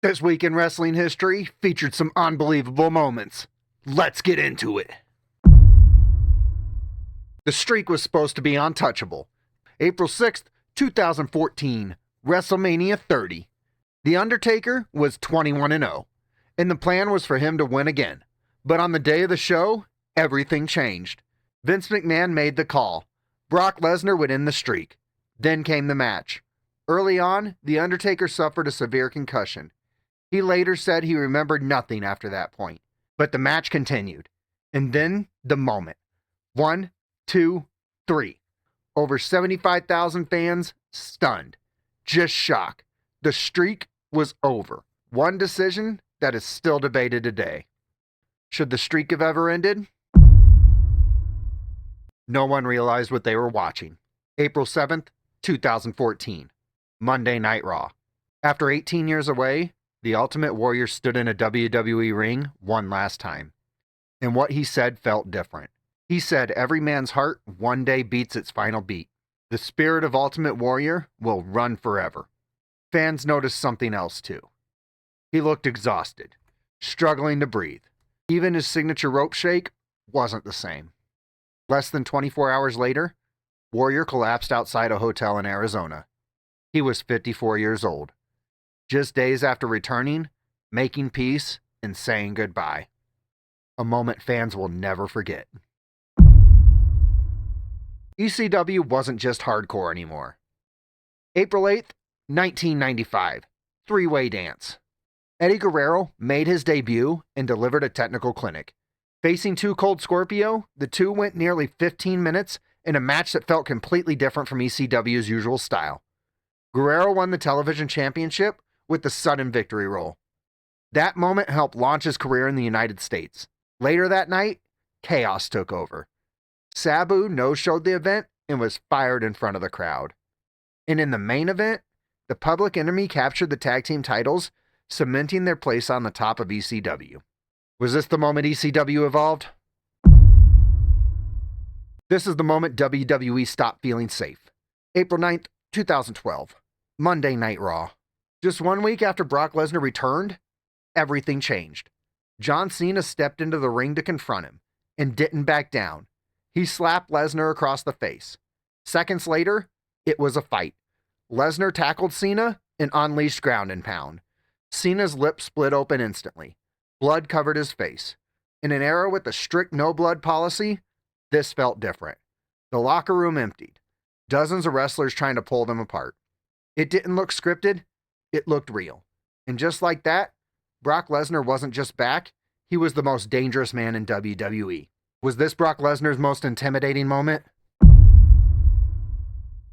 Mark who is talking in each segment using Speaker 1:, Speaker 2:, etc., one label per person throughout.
Speaker 1: This week in wrestling history featured some unbelievable moments. Let's get into it. The streak was supposed to be untouchable. April 6th, 2014, WrestleMania 30. The Undertaker was 21-0, and the plan was for him to win again. But on the day of the show, everything changed. Vince McMahon made the call. Brock Lesnar would end the streak. Then came the match. Early on, The Undertaker suffered a severe concussion. He later said he remembered nothing after that point. But the match continued. And then the moment. 1, 2, 3. Over 75,000 fans stunned. Just shock. The streak was over. One decision that is still debated today. Should the streak have ever ended? No one realized what they were watching. April 7th, 2014. Monday Night Raw. After 18 years away, the Ultimate Warrior stood in a WWE ring one last time. And what he said felt different. He said every man's heart one day beats its final beat. The spirit of Ultimate Warrior will run forever. Fans noticed something else too. He looked exhausted, struggling to breathe. Even his signature rope shake wasn't the same. Less than 24 hours later, Warrior collapsed outside a hotel in Arizona. He was 54 years old. Just days after returning, making peace, and saying goodbye. A moment fans will never forget. ECW wasn't just hardcore anymore. April 8th, 1995. Three-way dance. Eddie Guerrero made his debut and delivered a technical clinic. Facing Too Cold Scorpio, the two went nearly 15 minutes in a match that felt completely different from ECW's usual style. Guerrero won the television championship with the sudden victory roll. That moment helped launch his career in the United States. Later that night, chaos took over. Sabu no-showed the event and was fired in front of the crowd. And in the main event, the Public Enemy captured the tag team titles, cementing their place on the top of ECW. Was this the moment ECW evolved? This is the moment WWE stopped feeling safe. April 9th, 2012. Monday Night Raw. Just 1 week after Brock Lesnar returned, everything changed. John Cena stepped into the ring to confront him, and didn't back down. He slapped Lesnar across the face. Seconds later, it was a fight. Lesnar tackled Cena and unleashed ground and pound. Cena's lip split open instantly. Blood covered his face. In an era with a strict no-blood policy, this felt different. The locker room emptied. Dozens of wrestlers trying to pull them apart. It didn't look scripted. It looked real. And just like that, Brock Lesnar wasn't just back, he was the most dangerous man in WWE. Was this Brock Lesnar's most intimidating moment?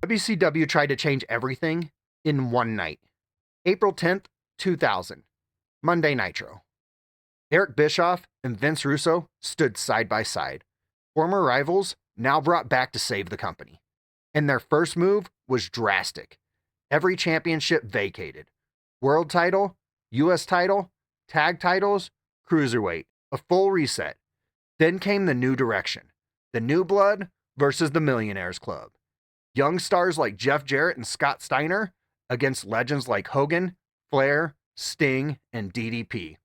Speaker 1: WCW tried to change everything in one night. April 10th, 2000. Monday Nitro. Eric Bischoff and Vince Russo stood side by side. Former rivals now brought back to save the company. And their first move was drastic. Every championship vacated. World title, US title, tag titles, cruiserweight. A full reset. Then came the new direction. The New Blood versus the Millionaires Club. Young stars like Jeff Jarrett and Scott Steiner against legends like Hogan, Flair, Sting, and DDP.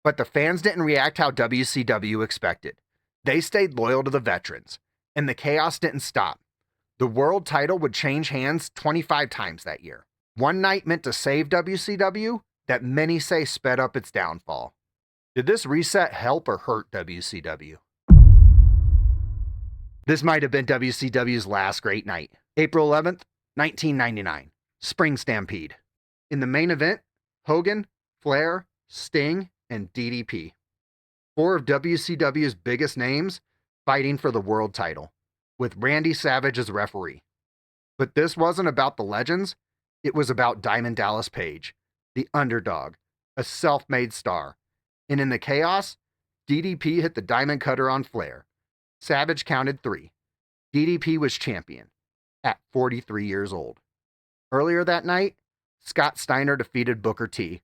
Speaker 1: But the fans didn't react how WCW expected. They stayed loyal to the veterans. And the chaos didn't stop. The world title would change hands 25 times that year. One night meant to save WCW that many say sped up its downfall. Did this reset help or hurt WCW? This might have been WCW's last great night. April 11th, 1999. Spring Stampede. In the main event, Hogan, Flair, Sting, and DDP. 4 of WCW's biggest names fighting for the world title, with Randy Savage as referee. But this wasn't about the legends, it was about Diamond Dallas Page, the underdog, a self-made star. And in the chaos, DDP hit the diamond cutter on Flair. Savage counted 3. DDP was champion at 43 years old. Earlier that night, Scott Steiner defeated Booker T,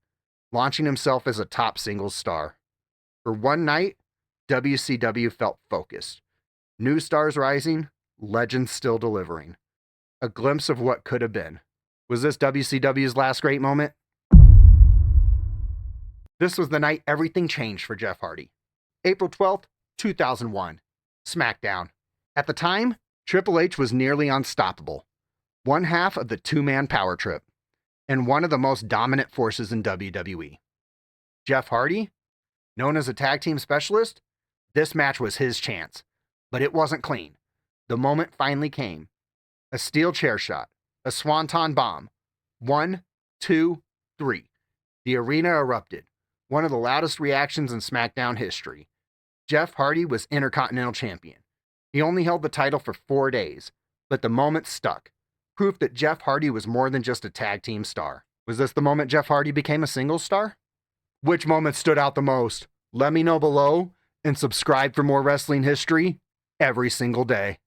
Speaker 1: launching himself as a top singles star. For one night, WCW felt focused. New stars rising, legends still delivering. A glimpse of what could have been. Was this WCW's last great moment? This was the night everything changed for Jeff Hardy. April 12th, 2001. SmackDown. At the time, Triple H was nearly unstoppable. One half of the two-man power trip, and one of the most dominant forces in WWE. Jeff Hardy, known as a tag team specialist, this match was his chance, but it wasn't clean. The moment finally came. A steel chair shot, a swanton bomb. 1, 2, 3. The arena erupted. One of the loudest reactions in SmackDown history. Jeff Hardy was Intercontinental Champion. He only held the title for 4 days, but the moment stuck. Proof that Jeff Hardy was more than just a tag team star. Was this the moment Jeff Hardy became a singles star? Which moment stood out the most? Let me know below, and subscribe for more wrestling history every single day.